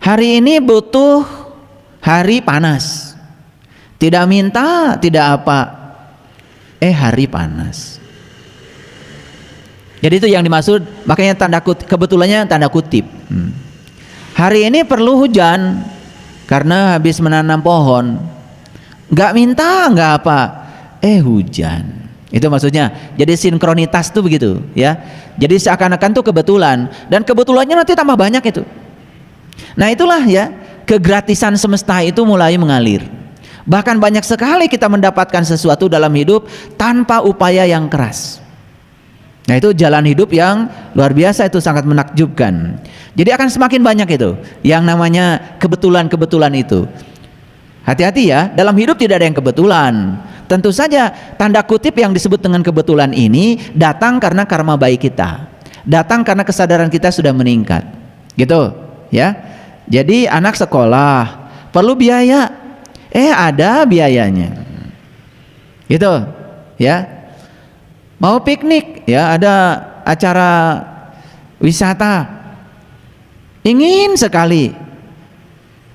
Hari ini butuh hari panas. Tidak minta, tidak apa. Hari panas. Jadi itu yang dimaksud, makanya kebetulannya tanda kutip. Hari ini perlu hujan karena habis menanam pohon. Nggak minta, nggak apa. Hujan. Itu maksudnya. Jadi sinkronitas tuh begitu, ya. Jadi seakan-akan tuh kebetulan, dan kebetulannya nanti tambah banyak itu. Nah itulah ya, kegratisan semesta itu mulai mengalir. Bahkan banyak sekali kita mendapatkan sesuatu dalam hidup tanpa upaya yang keras. Nah itu jalan hidup yang luar biasa, itu sangat menakjubkan. Jadi akan semakin banyak itu yang namanya kebetulan-kebetulan itu. Hati-hati ya, dalam hidup tidak ada yang kebetulan. Tentu saja tanda kutip yang disebut dengan kebetulan ini datang karena karma baik kita, datang karena kesadaran kita sudah meningkat, gitu ya. Jadi anak sekolah perlu biaya, ada biayanya, gitu ya. Mau piknik ya, ada acara wisata, ingin sekali,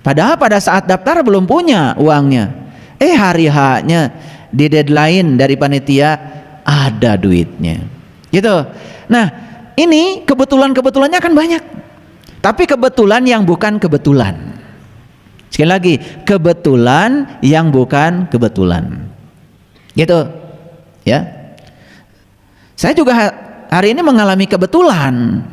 padahal pada saat daftar belum punya uangnya. Hari H-nya di deadline dari panitia ada duitnya, gitu. Nah ini kebetulan-kebetulannya akan banyak, tapi kebetulan yang bukan kebetulan. Sekali lagi, kebetulan yang bukan kebetulan, gitu ya. Saya juga hari ini mengalami kebetulan.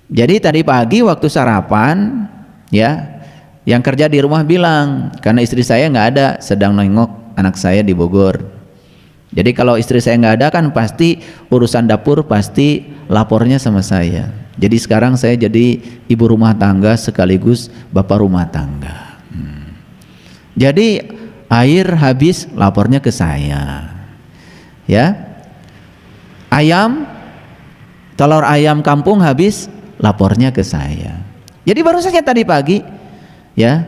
Jadi tadi pagi waktu sarapan, ya, yang kerja di rumah bilang, karena istri saya nggak ada, sedang nengok anak saya di Bogor. Jadi kalau istri saya nggak ada kan pasti urusan dapur pasti lapornya sama saya. Jadi sekarang saya jadi ibu rumah tangga sekaligus bapak rumah tangga. Jadi air habis lapornya ke saya. Ya, telur ayam kampung habis lapornya ke saya. Jadi baru saja tadi pagi, ya,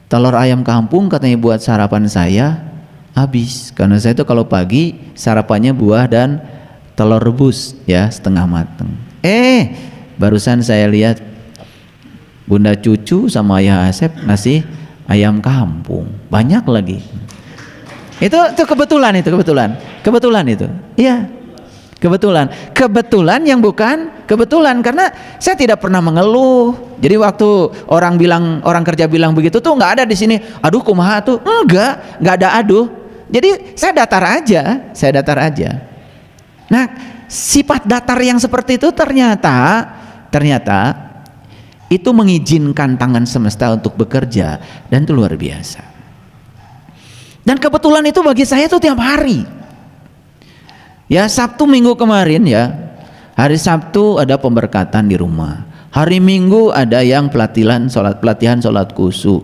telur ayam kampung katanya buat sarapan saya habis, karena saya itu kalau pagi sarapannya buah dan telur rebus, ya, setengah mateng. Barusan saya lihat Bunda Cucu sama Ayah Asep ngasih ayam kampung banyak lagi. Itu kebetulan, kebetulan itu, iya, kebetulan yang bukan kebetulan, karena saya tidak pernah mengeluh. Jadi waktu orang kerja bilang begitu tuh nggak ada di sini, aduh kumaha tuh, nggak ada aduh. Jadi saya datar aja. Nah sifat datar yang seperti itu ternyata itu mengizinkan tangan semesta untuk bekerja, dan itu luar biasa. Dan kebetulan itu bagi saya itu tiap hari. Ya, Sabtu Minggu kemarin ya, hari Sabtu ada pemberkatan di rumah. Hari Minggu ada yang pelatihan sholat khusyuk.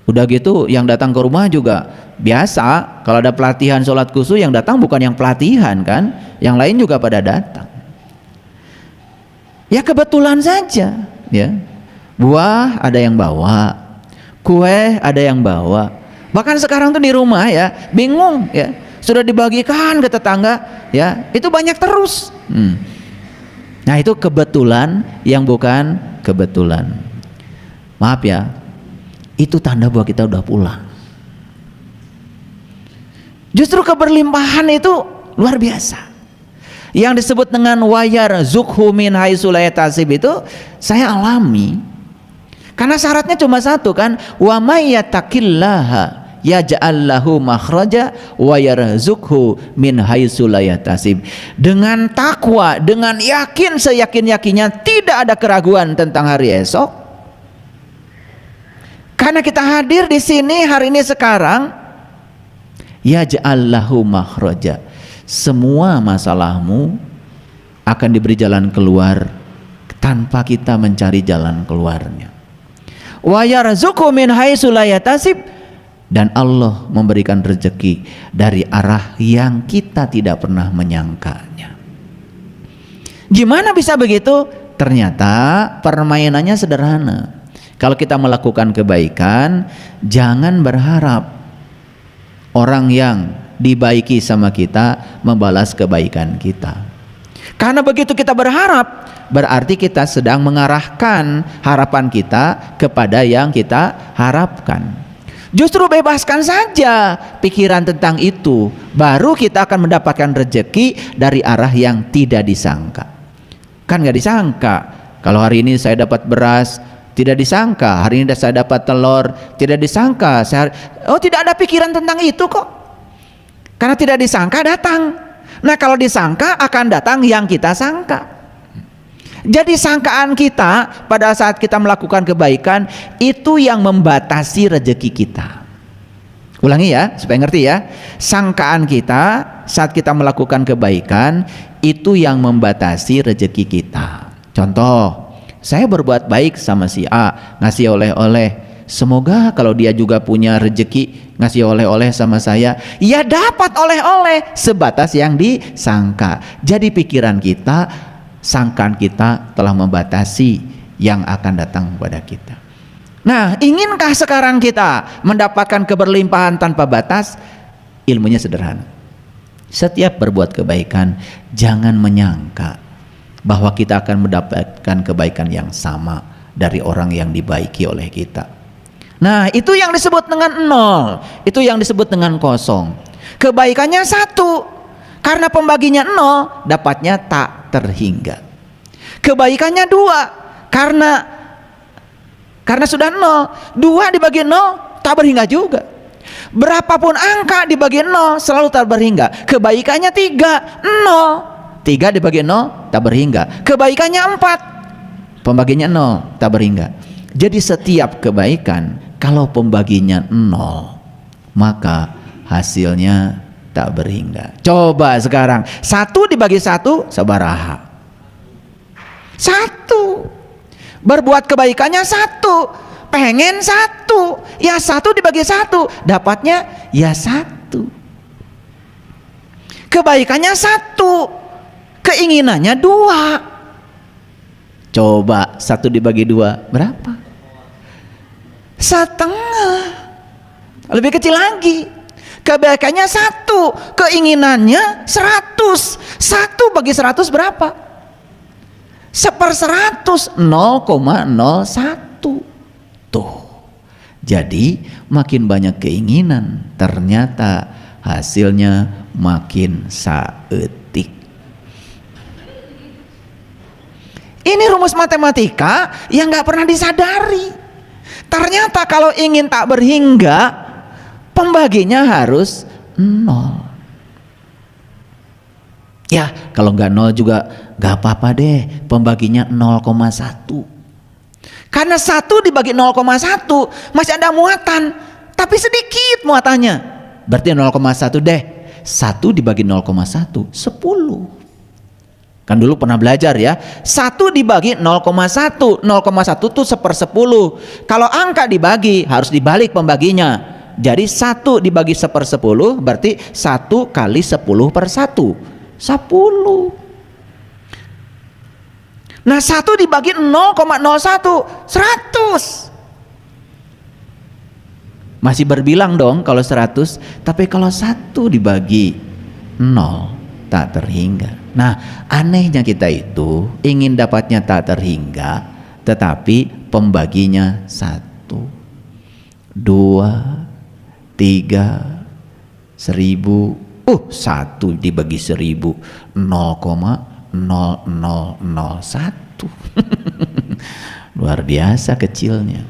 Udah gitu yang datang ke rumah juga biasa. Kalau ada pelatihan sholat khusyuk, yang datang bukan yang pelatihan kan, yang lain juga pada datang. Ya kebetulan saja ya. Buah ada yang bawa, kue ada yang bawa. Bahkan sekarang tuh di rumah ya bingung ya, sudah dibagikan ke tetangga ya, itu banyak terus. Nah itu kebetulan yang bukan kebetulan. Maaf ya, itu tanda bahwa kita udah pulang. Justru keberlimpahan itu luar biasa. Yang disebut dengan wayar zukhu min haitsu la yahtasib itu saya alami. Karena syaratnya cuma satu kan, wa may yattaqillaha yaj'al lahu makhraja wa yarzuqhu min haitsu la yahtasib. Dengan takwa, dengan yakin seyakin-yakinnya, tidak ada keraguan tentang hari esok. Karena kita hadir di sini hari ini sekarang, yaj'al lahu makhraja. Semua masalahmu akan diberi jalan keluar tanpa kita mencari jalan keluarnya. Wa yarzuqhu min haitsu la yahtasib, dan Allah memberikan rezeki dari arah yang kita tidak pernah menyangkanya. Gimana bisa begitu? Ternyata permainannya sederhana. Kalau kita melakukan kebaikan, jangan berharap orang yang dibaiki sama kita membalas kebaikan kita. Karena begitu kita berharap, berarti kita sedang mengarahkan harapan kita kepada yang kita harapkan. Justru bebaskan saja pikiran tentang itu, baru kita akan mendapatkan rezeki dari arah yang tidak disangka. Kan nggak disangka, kalau hari ini saya dapat beras, tidak disangka hari ini saya dapat telur, tidak disangka tidak ada pikiran tentang itu kok. Karena tidak disangka datang. Nah kalau disangka akan datang yang kita sangka. Jadi sangkaan kita pada saat kita melakukan kebaikan itu yang membatasi rezeki kita. Ulangi ya supaya ngerti ya. Sangkaan kita saat kita melakukan kebaikan itu yang membatasi rezeki kita. Contoh, saya berbuat baik sama si A, ngasih oleh-oleh. Semoga kalau dia juga punya rezeki ngasih oleh-oleh sama saya, ya dapat oleh-oleh sebatas yang disangka. Jadi pikiran kita, sangkaan kita telah membatasi yang akan datang kepada kita. Nah, inginkah sekarang kita mendapatkan keberlimpahan tanpa batas? Ilmunya sederhana. Setiap berbuat kebaikan, jangan menyangka bahwa kita akan mendapatkan kebaikan yang sama dari orang yang dibaiki oleh kita. Nah itu yang disebut dengan nol, itu yang disebut dengan kosong. Kebaikannya satu, karena pembaginya nol, dapatnya tak terhingga. Kebaikannya dua, karena sudah nol, dua dibagi nol tak berhingga juga. Berapapun angka dibagi nol selalu tak berhingga. Kebaikannya tiga, nol, tiga dibagi nol tak berhingga. Kebaikannya empat, pembaginya nol tak berhingga. Jadi setiap kebaikan kalau pembaginya nol, maka hasilnya tak berhingga. Coba sekarang, satu dibagi satu, sabaraha. Satu. Berbuat kebaikannya satu, pengen satu, ya satu dibagi satu, dapatnya ya satu. Kebaikannya satu, keinginannya dua. Coba satu dibagi dua, berapa? Setengah, lebih kecil lagi. Kebaikannya satu, keinginannya 100. Satu bagi 100 berapa? 1/100, 0,01. Tuh. Jadi makin banyak keinginan, ternyata hasilnya makin saeutik. Ini rumus matematika yang nggak pernah disadari. Ternyata kalau ingin tak berhingga, pembaginya harus nol. Ya kalau nggak nol juga nggak apa-apa deh, pembaginya 0,1. Karena 1 dibagi 0,1 masih ada muatan, tapi sedikit muatannya. Berarti 0,1 deh. 1 dibagi 0,1, 10. Kan dulu pernah belajar ya, 1 dibagi 0,1, 0,1 itu 1/10. Kalau angka dibagi harus dibalik pembaginya. Jadi 1 dibagi 1/10 berarti 1 kali 10/1, 10. Nah 1 dibagi 0,01, 100. Masih berbilang dong kalau 100, tapi kalau 1 dibagi 0 tak terhingga. Nah anehnya kita itu ingin dapatnya tak terhingga, tetapi pembaginya 1, 2, 3, 1000. 1 dibagi 1000, 0,0001. Luar biasa kecilnya.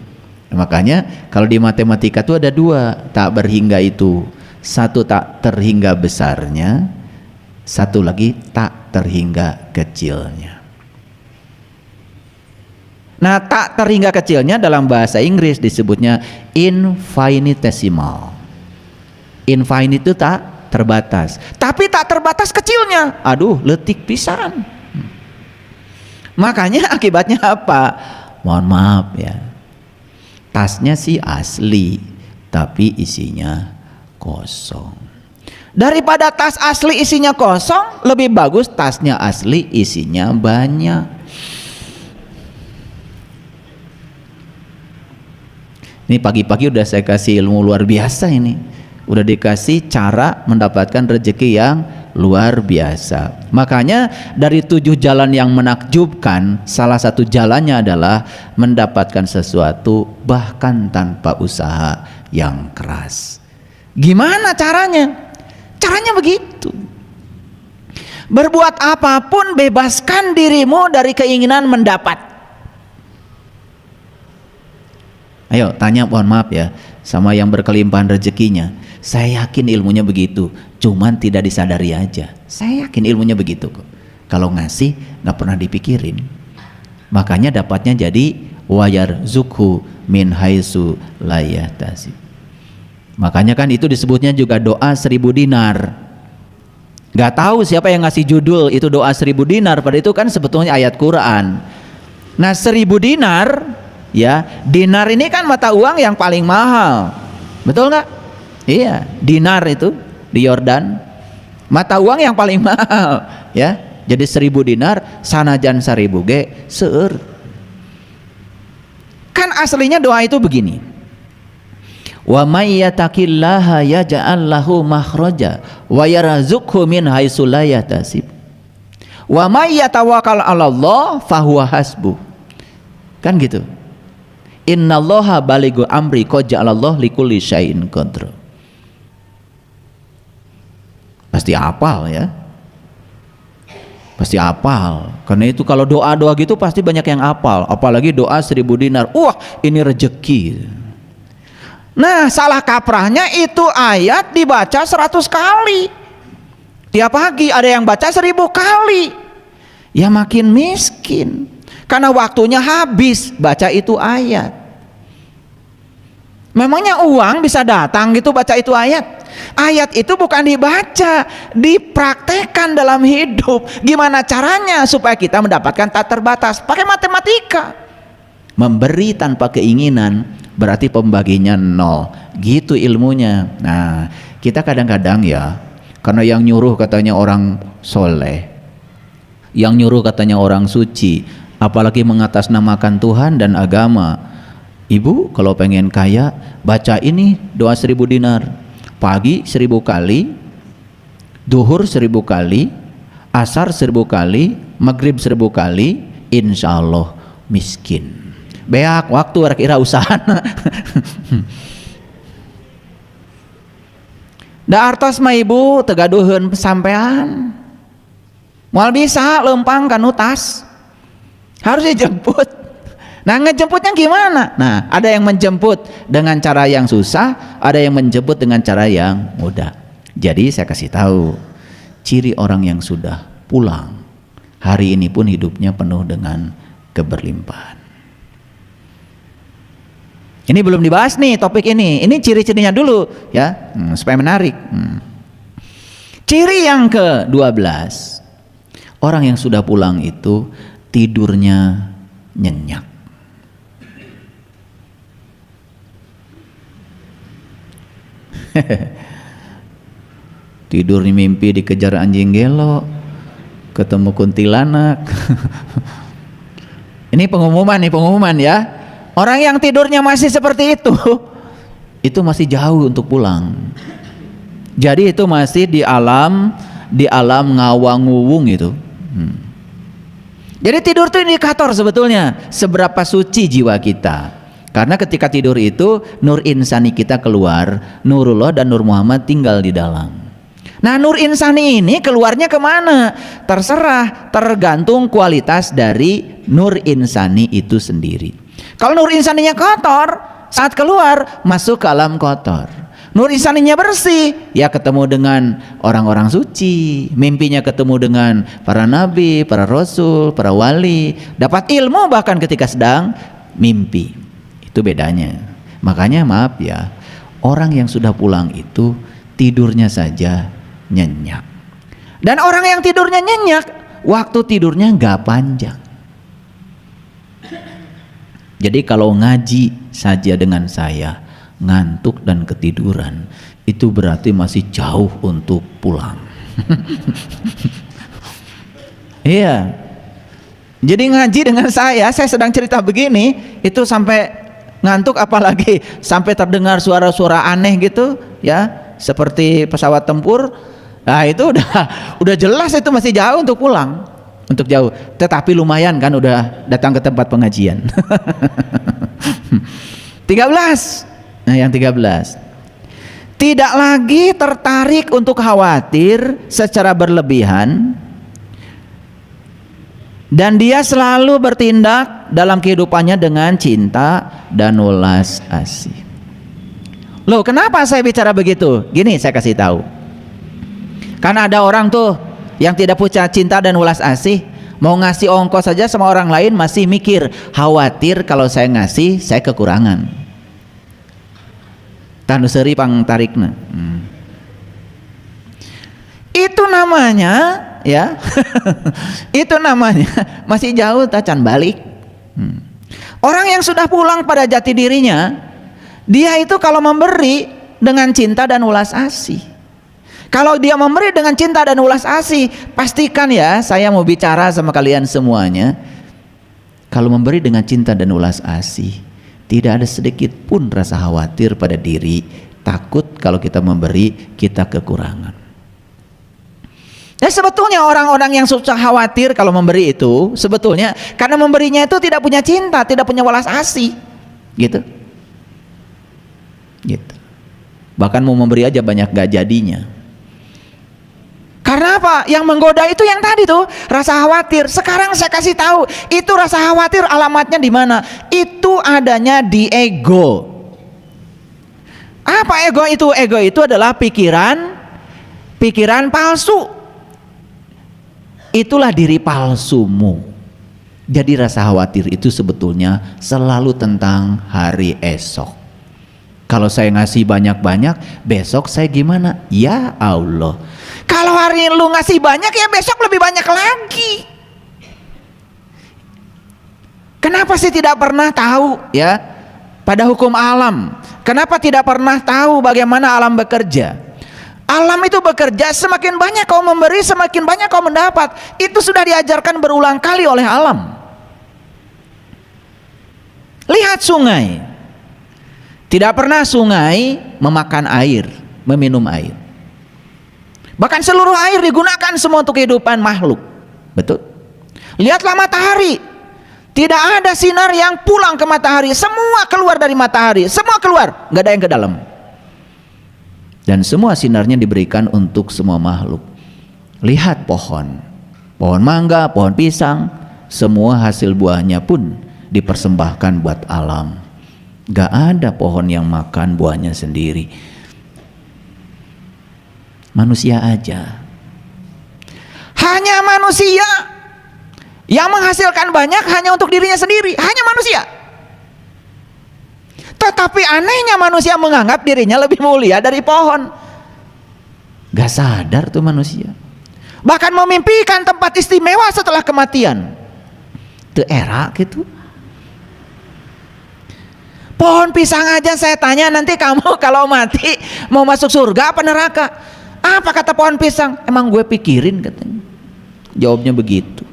Makanya kalau di matematika itu ada 2 tak berhingga itu. 1 tak terhingga besarnya, 1 lagi tak terhingga kecilnya. Nah tak terhingga kecilnya dalam bahasa Inggris disebutnya infinitesimal. Infinite itu tak terbatas, tapi tak terbatas kecilnya. Aduh letik pisan. Makanya akibatnya apa? Mohon maaf ya, tasnya sih asli tapi isinya kosong. Daripada tas asli isinya kosong, lebih bagus tasnya asli isinya banyak. Ini pagi-pagi udah saya kasih ilmu luar biasa ini. Udah dikasih cara mendapatkan rezeki yang luar biasa. Makanya dari 7 jalan yang menakjubkan, salah satu jalannya adalah mendapatkan sesuatu bahkan tanpa usaha yang keras. Gimana caranya? Caranya begitu. Berbuat apapun, bebaskan dirimu dari keinginan mendapat. Ayo tanya, mohon maaf ya, sama yang berkelimpahan rezekinya. Saya yakin ilmunya begitu, cuman tidak disadari aja. Saya yakin ilmunya begitu kok. Kalau ngasih nggak pernah dipikirin. Makanya dapatnya jadi wayar zukhu min haitsu la yahtasib. Makanya kan itu disebutnya juga doa 1000 dinar. Gak tahu siapa yang ngasih judul itu doa 1000 dinar, pada itu kan sebetulnya ayat Quran. Nah 1000 dinar, ya, dinar ini kan mata uang yang paling mahal, betul nggak? Iya, dinar itu di Yordan mata uang yang paling mahal, ya. Jadi 1000 dinar sanajan 1000 ge seueur. Kan aslinya doa itu begini, wa may yattaqillaha yaj'al lahu makhraja wa yarzuqhu min haitsu la yahtasib wa may yatawakkal 'alallah fahuwa hasbuh. Kan gitu. Innallaha balighu amri qad ja'alallahu likulli syai'in qadra. Pasti hafal ya. Pasti hafal. Karena itu kalau doa-doa gitu pasti banyak yang hafal, apalagi doa 1000 dinar. Wah, ini rezeki. Nah salah kaprahnya itu ayat dibaca 100 kali tiap pagi, ada yang baca 1000 kali, ya makin miskin karena waktunya habis baca itu ayat. Memangnya uang bisa datang gitu baca itu ayat? Ayat itu bukan dibaca, dipraktekkan dalam hidup. Gimana caranya supaya kita mendapatkan tak terbatas? Pakai matematika. Memberi tanpa keinginan berarti pembaginya 0, gitu ilmunya. Nah kita kadang-kadang ya, karena yang nyuruh katanya orang soleh, yang nyuruh katanya orang suci, apalagi mengatasnamakan Tuhan dan agama. Ibu kalau pengen kaya, baca ini doa 1000 dinar, pagi 1000 kali, duhur 1000 kali, asar 1000 kali, maghrib 1000 kali, insya Allah miskin. Beak waktu kira usahana. Da artos mah ibu tegaduheun sampean. Moal bisa lempang kanu tas. Harus dijemput. Nah ngejemputnya gimana? Nah ada yang menjemput dengan cara yang susah, ada yang menjemput dengan cara yang mudah. Jadi saya kasih tahu ciri orang yang sudah pulang hari ini pun hidupnya penuh dengan keberlimpahan. Ini belum dibahas nih topik ini ciri-cirinya dulu ya, supaya menarik. Ciri yang ke-12, orang yang sudah pulang itu tidurnya nyenyak. Tidur di mimpi dikejar anjing gelo, ketemu kuntilanak. Ini pengumuman ya. Orang yang tidurnya masih seperti itu masih jauh untuk pulang. Jadi itu masih di alam ngawang-nguwung itu. Jadi tidur itu indikator sebetulnya seberapa suci jiwa kita. Karena ketika tidur itu nur insani kita keluar, Nurullah dan Nur Muhammad tinggal di dalam. Nah nur insani ini keluarnya kemana? Terserah, tergantung kualitas dari nur insani itu sendiri. Kalau nur insaninya kotor, saat keluar masuk ke alam kotor. Nur insaninya bersih, ya ketemu dengan orang-orang suci, mimpinya ketemu dengan para nabi, para rasul, para wali, dapat ilmu bahkan ketika sedang mimpi. Itu bedanya. Makanya maaf ya, orang yang sudah pulang itu tidurnya saja nyenyak. Dan orang yang tidurnya nyenyak, waktu tidurnya nggak panjang. Jadi kalau ngaji saja dengan saya ngantuk dan ketiduran, itu berarti masih jauh untuk pulang. Iya. Jadi ngaji dengan saya sedang cerita begini, itu sampai ngantuk, apalagi sampai terdengar suara-suara aneh gitu ya, seperti pesawat tempur, Nah itu udah jelas itu masih jauh untuk pulang, untuk jauh. Tetapi lumayan kan udah datang ke tempat pengajian. 13. Nah yang 13. Tidak lagi tertarik untuk khawatir secara berlebihan, dan dia selalu bertindak dalam kehidupannya dengan cinta dan welas asih. Loh, kenapa saya bicara begitu? Gini, saya kasih tahu. Karena ada orang tuh yang tidak punya cinta dan welas asih, mau ngasih ongkos saja sama orang lain masih mikir, khawatir kalau saya ngasih saya kekurangan. Tanu seri pang tarikna. Itu namanya ya. Itu namanya masih jauh tacan balik. Orang yang sudah pulang pada jati dirinya, dia itu kalau memberi dengan cinta dan welas asih. Kalau dia memberi dengan cinta dan welas asih, pastikan ya, saya mau bicara sama kalian semuanya. Kalau memberi dengan cinta dan welas asih, tidak ada sedikit pun rasa khawatir pada diri, takut kalau kita memberi kita kekurangan. Ya sebetulnya orang-orang yang susah khawatir kalau memberi itu sebetulnya karena memberinya itu tidak punya cinta, tidak punya welas asih, gitu. Bahkan mau memberi aja banyak gak jadinya. Karena apa? Yang menggoda itu yang tadi tuh rasa khawatir. Sekarang saya kasih tahu, itu rasa khawatir alamatnya di mana? Itu adanya di ego. Apa ego itu? Ego itu adalah pikiran palsu. Itulah diri palsumu. Jadi rasa khawatir itu sebetulnya selalu tentang hari esok. Kalau saya ngasih banyak-banyak, besok saya gimana? Ya Allah. Kalau hari ini lu ngasih banyak, ya besok lebih banyak lagi. Kenapa sih tidak pernah tahu ya pada hukum alam? Kenapa tidak pernah tahu bagaimana alam bekerja? Alam itu bekerja, semakin banyak kau memberi, semakin banyak kau mendapat. Itu sudah diajarkan berulang kali oleh alam. Lihat sungai. Tidak pernah sungai memakan air, meminum air. Bahkan seluruh air digunakan semua untuk kehidupan makhluk. Betul? Lihatlah matahari. Tidak ada sinar yang pulang ke matahari. Semua keluar dari matahari. Semua keluar, nggak ada yang ke dalam. Dan semua sinarnya diberikan untuk semua makhluk. Lihat pohon. Pohon mangga, pohon pisang. Semua hasil buahnya pun dipersembahkan buat alam. Gak ada pohon yang makan buahnya sendiri. Manusia aja. Hanya manusia yang menghasilkan banyak hanya untuk dirinya sendiri. Hanya manusia. Tetapi anehnya manusia menganggap dirinya lebih mulia dari pohon. Gak sadar tuh manusia. Bahkan memimpikan tempat istimewa setelah kematian. Itu era gitu. Pohon pisang aja saya tanya, nanti kamu kalau mati mau masuk surga apa neraka? Apa kata pohon pisang? Emang gue pikirin katanya. Jawabnya begitu.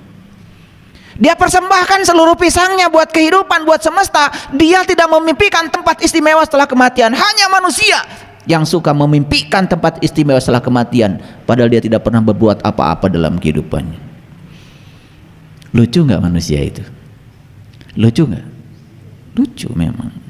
Dia persembahkan seluruh pisangnya buat kehidupan, buat semesta. Dia tidak memimpikan tempat istimewa setelah kematian. Hanya manusia yang suka memimpikan tempat istimewa setelah kematian, padahal dia tidak pernah berbuat apa-apa dalam kehidupannya. Lucu nggak manusia itu? Lucu nggak? Lucu memang.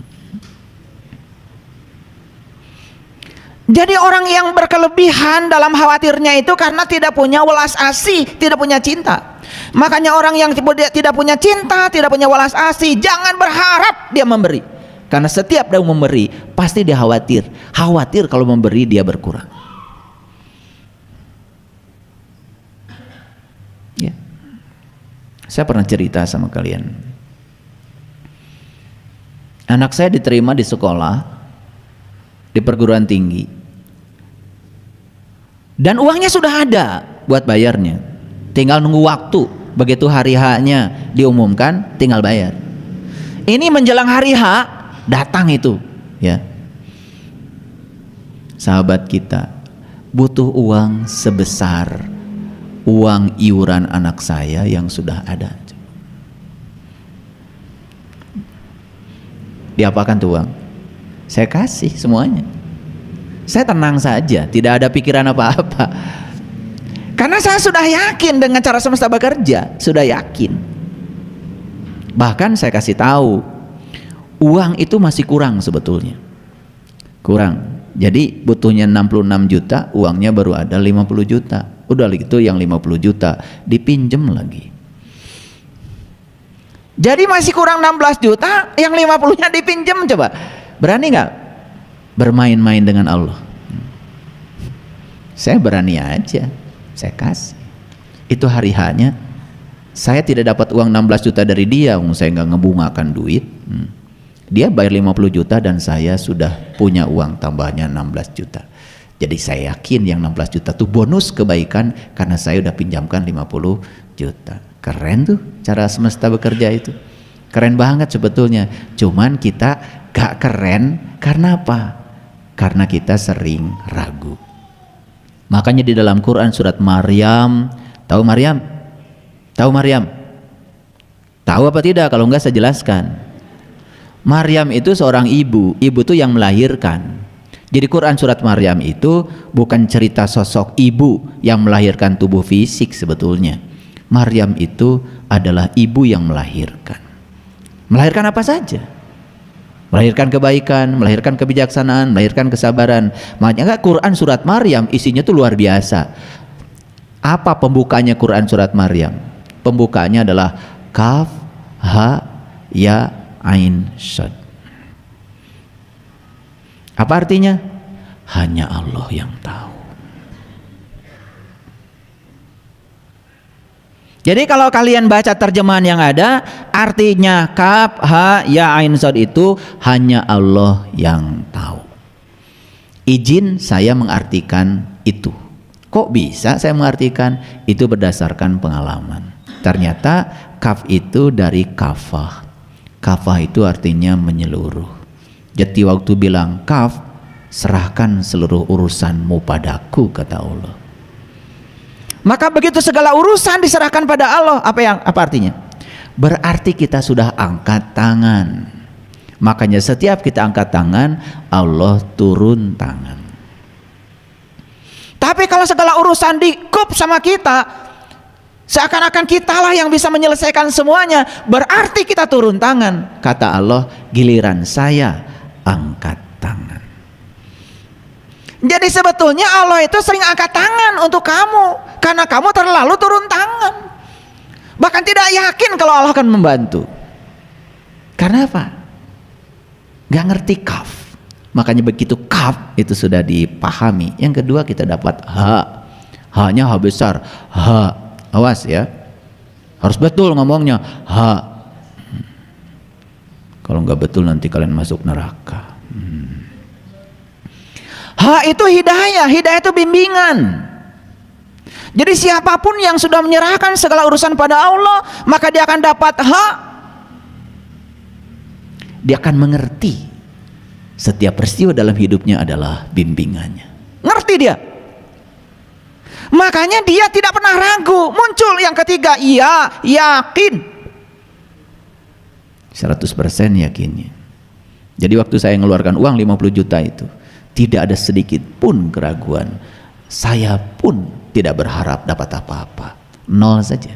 Jadi orang yang berkelebihan dalam khawatirnya itu karena tidak punya welas asih, tidak punya cinta. Makanya orang yang tidak punya cinta, tidak punya welas asih, jangan berharap dia memberi. Karena setiap dia memberi, pasti dia khawatir. Khawatir kalau memberi dia berkurang. Ya. Saya pernah cerita sama kalian. Anak saya diterima di sekolah, di perguruan tinggi. Dan uangnya sudah ada buat bayarnya. Tinggal nunggu waktu. Begitu hari H-nya diumumkan, tinggal bayar. Ini menjelang hari H, datang itu, ya. Sahabat kita butuh uang sebesar uang iuran anak saya yang sudah ada. Diapakan tuh uang? Saya kasih semuanya. Saya tenang saja, tidak ada pikiran apa-apa. Karena saya sudah yakin dengan cara semesta bekerja, sudah yakin. Bahkan saya kasih tahu, uang itu masih kurang sebetulnya. Kurang. Jadi butuhnya 66 juta, uangnya baru ada 50 juta. Udah gitu yang 50 juta dipinjem lagi. Jadi masih kurang 16 juta, yang 50-nya dipinjem. Coba, berani nggak bermain-main dengan Allah? Saya berani aja, saya kasih. Itu hari hanya saya tidak dapat uang 16 juta dari dia, saya nggak ngebungakan duit. Dia bayar 50 juta dan saya sudah punya uang tambahnya 16 juta. Jadi saya yakin yang 16 juta itu bonus kebaikan karena saya udah pinjamkan 50 juta. Keren tuh cara semesta bekerja itu. Keren banget sebetulnya. Cuman kita gak keren karena apa? Karena kita sering ragu. Makanya di dalam Quran surat Maryam, tahu Maryam? Tahu Maryam? Tahu apa tidak? Kalau enggak saya jelaskan. Maryam itu seorang ibu itu yang melahirkan. Jadi Quran surat Maryam itu bukan cerita sosok ibu yang melahirkan tubuh fisik sebetulnya. Maryam itu adalah ibu yang melahirkan. Melahirkan apa saja? Melahirkan kebaikan, melahirkan kebijaksanaan, melahirkan kesabaran. Makanya Quran surat Maryam isinya tuh luar biasa. Apa pembukanya Quran surat Maryam? Pembukanya adalah Kaf, Ha, Ya, Ain, Shad. Apa artinya? Hanya Allah yang tahu. Jadi kalau kalian baca terjemahan yang ada, artinya Kaf, Ha, Ya, Ain, Shad itu hanya Allah yang tahu. Izin saya mengartikan itu. Kok bisa saya mengartikan? Itu berdasarkan pengalaman. Ternyata Kaf itu dari kafah. Kafah itu artinya menyeluruh. Jadi waktu bilang Kaf, serahkan seluruh urusanmu padaku, kata Allah. Maka begitu segala urusan diserahkan pada Allah, apa artinya? Berarti kita sudah angkat tangan. Makanya setiap kita angkat tangan, Allah turun tangan. Tapi kalau segala urusan dikup sama kita, seakan-akan kitalah yang bisa menyelesaikan semuanya, berarti kita turun tangan. Kata Allah, giliran saya angkat tangan. Jadi sebetulnya Allah itu sering angkat tangan untuk kamu, karena kamu terlalu turun tangan. Bahkan tidak yakin kalau Allah akan membantu. Karena apa? Gak ngerti kaf. Makanya begitu kaf itu sudah dipahami. Yang kedua kita dapat ha. Ha-nya ha besar. Ha. Awas ya. Harus betul ngomongnya. Ha. Kalau nggak betul nanti kalian masuk neraka. Ha itu hidayah. Hidayah itu bimbingan. Jadi siapapun yang sudah menyerahkan segala urusan pada Allah, maka dia akan dapat ha. Dia akan mengerti setiap peristiwa dalam hidupnya adalah bimbingannya. Ngerti dia. Makanya dia tidak pernah ragu. Muncul yang ketiga, iya, yakin. 100% yakinnya. Jadi waktu saya mengeluarkan uang 50 juta itu, tidak ada sedikit pun keraguan. Saya pun tidak berharap dapat apa-apa. Nol saja.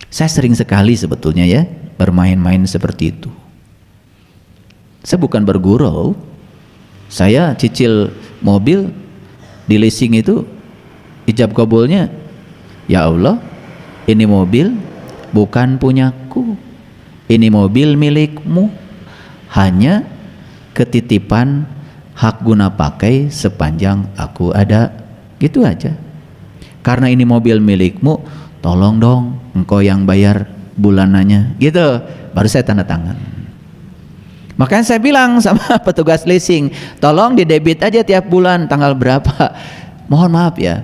Saya sering sekali sebetulnya ya bermain-main seperti itu. Saya bukan bergurau. Saya cicil mobil di leasing itu, ijab kabulnya, ya Allah, ini mobil bukan punyaku, ini mobil milikmu, hanya ketitipan hak guna pakai sepanjang aku ada, gitu aja. Karena ini mobil milikmu, tolong dong engkau yang bayar bulanannya, gitu. Baru saya tanda tangan. Makanya saya bilang sama petugas leasing, tolong didebit aja tiap bulan tanggal berapa. Mohon maaf ya,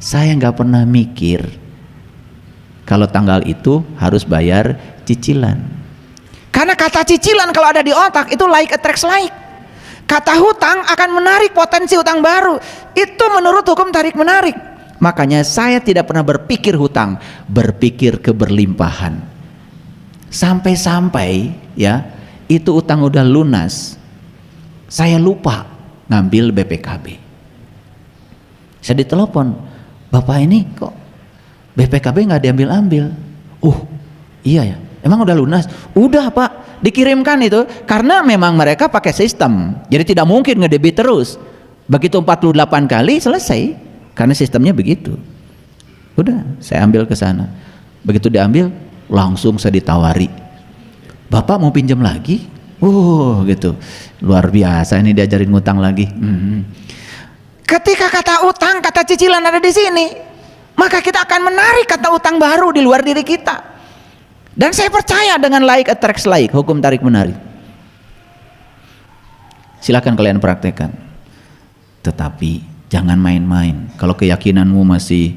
saya nggak pernah mikir kalau tanggal itu harus bayar cicilan. Karena kata cicilan kalau ada di otak itu like attracts like. Kata hutang akan menarik potensi hutang baru. Itu menurut hukum tarik menarik. Makanya saya tidak pernah berpikir hutang, berpikir keberlimpahan. Sampai-sampai ya, itu utang udah lunas, saya lupa ngambil BPKB. Saya ditelepon, Bapak ini kok BPKB nggak diambil-ambil? Iya ya, emang udah lunas? Udah Pak, dikirimkan itu, karena memang mereka pakai sistem, jadi tidak mungkin ngedebit terus. Begitu 48 kali selesai, karena sistemnya begitu. Udah, saya ambil ke sana. Begitu diambil, langsung saya ditawari, Bapak mau pinjam lagi? Gitu, luar biasa ini diajarin ngutang lagi. Ketika kata utang, kata cicilan ada di sini, maka kita akan menarik kata utang baru di luar diri kita. Dan saya percaya dengan like attracts like, hukum tarik menarik. Silakan kalian praktekkan. Tetapi jangan main-main. Kalau keyakinanmu masih,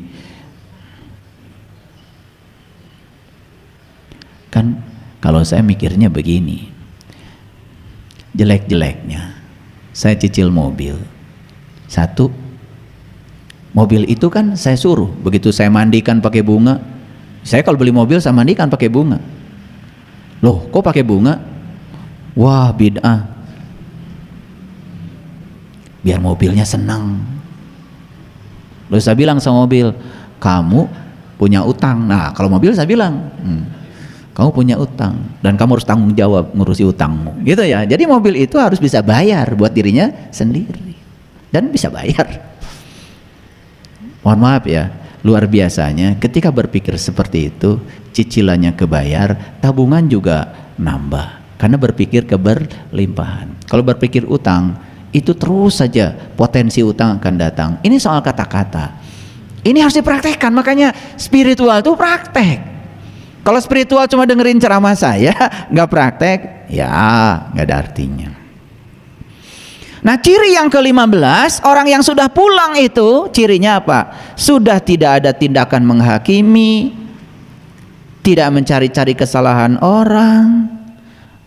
kan kalau saya mikirnya begini, jelek-jeleknya saya cicil mobil. Satu, mobil itu kan saya suruh, begitu saya mandikan pakai bunga. Saya kalau beli mobil saya mandikan pakai bunga. Loh, kok pakai bunga? Wah, bid'ah. Biar mobilnya senang. Lalu saya bilang sama mobil, kamu punya utang. Nah, kalau mobil saya bilang, kamu punya utang dan kamu harus tanggung jawab ngurusi utangmu, gitu ya. Jadi mobil itu harus bisa bayar buat dirinya sendiri dan bisa bayar. Mohon maaf ya, luar biasanya ketika berpikir seperti itu, cicilannya kebayar, tabungan juga nambah karena berpikir keberlimpahan. Kalau berpikir utang, itu terus saja potensi utang akan datang. Ini soal kata-kata, ini harus dipraktekkan. Makanya spiritual itu praktek. Kalau spiritual cuma dengerin ceramah saya, nggak praktek, ya nggak ada artinya. Nah, ciri yang ke-15, orang yang sudah pulang itu cirinya apa? Sudah tidak ada tindakan menghakimi, tidak mencari-cari kesalahan orang,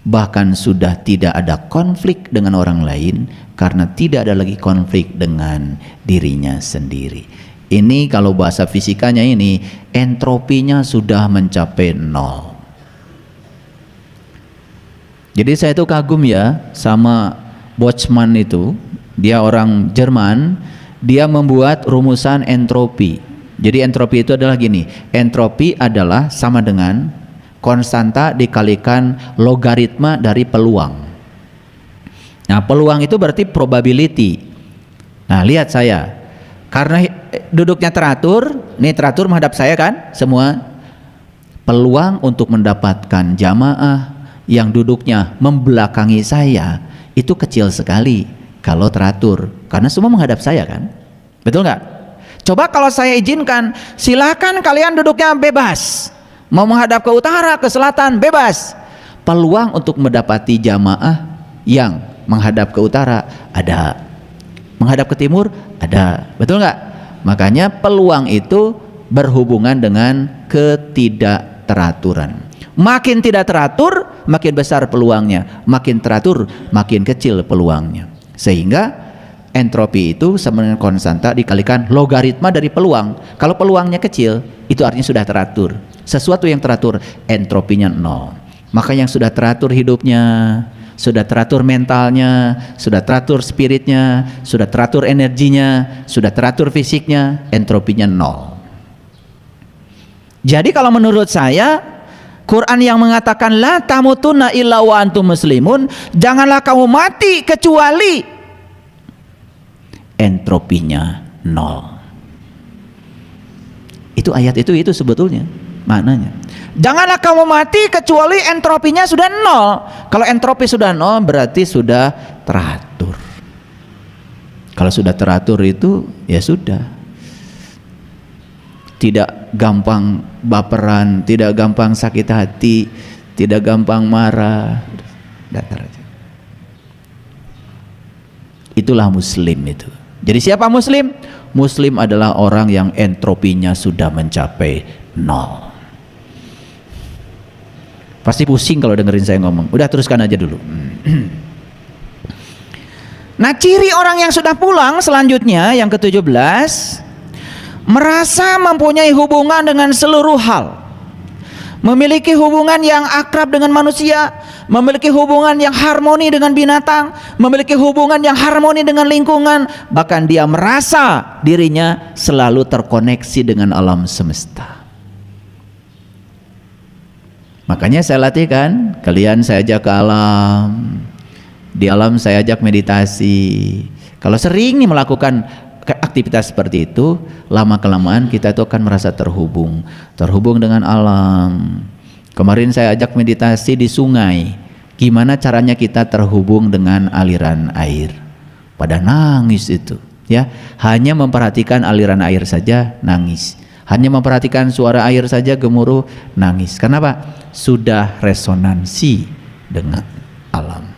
bahkan sudah tidak ada konflik dengan orang lain karena tidak ada lagi konflik dengan dirinya sendiri. Ini kalau bahasa fisikanya ini, entropinya sudah mencapai 0. Jadi saya itu kagum ya sama Boltzmann itu, dia orang Jerman, dia membuat rumusan entropi. Jadi entropi itu adalah gini, entropi adalah sama dengan konstanta dikalikan logaritma dari peluang. Nah, peluang itu berarti probability. Nah, lihat saya, karena duduknya teratur, nih teratur menghadap saya kan semua, peluang untuk mendapatkan jamaah yang duduknya membelakangi saya itu kecil sekali kalau teratur, karena semua menghadap saya kan, betul nggak? Coba kalau saya izinkan, silakan kalian duduknya bebas, mau menghadap ke utara, ke selatan, bebas, peluang untuk mendapati jamaah yang menghadap ke utara ada, menghadap ke timur ada, betul nggak? Makanya peluang itu berhubungan dengan ketidakteraturan. Makin tidak teratur, makin besar peluangnya. Makin teratur, makin kecil peluangnya. Sehingga entropi itu sama dengan konstanta dikalikan logaritma dari peluang. Kalau peluangnya kecil, itu artinya sudah teratur. Sesuatu yang teratur, entropinya 0. Maka yang sudah teratur hidupnya, sudah teratur mentalnya, sudah teratur spiritnya, sudah teratur energinya, sudah teratur fisiknya, entropinya 0. Jadi kalau menurut saya, Quran yang mengatakan la tamutunna illa wa antum muslimun, janganlah kamu mati kecuali entropinya 0. Itu ayat itu sebetulnya maknanya. Janganlah kamu mati kecuali entropinya sudah 0. Kalau entropi sudah 0 berarti sudah teratur. Kalau sudah teratur itu ya sudah. Tidak gampang baperan, tidak gampang sakit hati, tidak gampang marah. Datar aja. Itulah muslim itu. Jadi siapa muslim? Muslim adalah orang yang entropinya sudah mencapai 0. Pasti pusing kalau dengerin saya ngomong. Udah, teruskan aja dulu. Nah, ciri orang yang sudah pulang selanjutnya yang ke-17, merasa mempunyai hubungan dengan seluruh hal, memiliki hubungan yang akrab dengan manusia, memiliki hubungan yang harmoni dengan binatang, memiliki hubungan yang harmoni dengan lingkungan, bahkan dia merasa dirinya selalu terkoneksi dengan alam semesta. Makanya saya latihkan, kalian saya ajak ke alam, di alam saya ajak meditasi. Kalau sering nih melakukan aktivitas seperti itu, lama-kelamaan kita itu akan merasa terhubung dengan alam. Kemarin saya ajak meditasi di sungai, gimana caranya kita terhubung dengan aliran air. Pada nangis itu, ya, hanya memperhatikan aliran air saja nangis. Hanya memperhatikan suara air saja gemuruh nangis. Kenapa? Sudah resonansi dengan alam.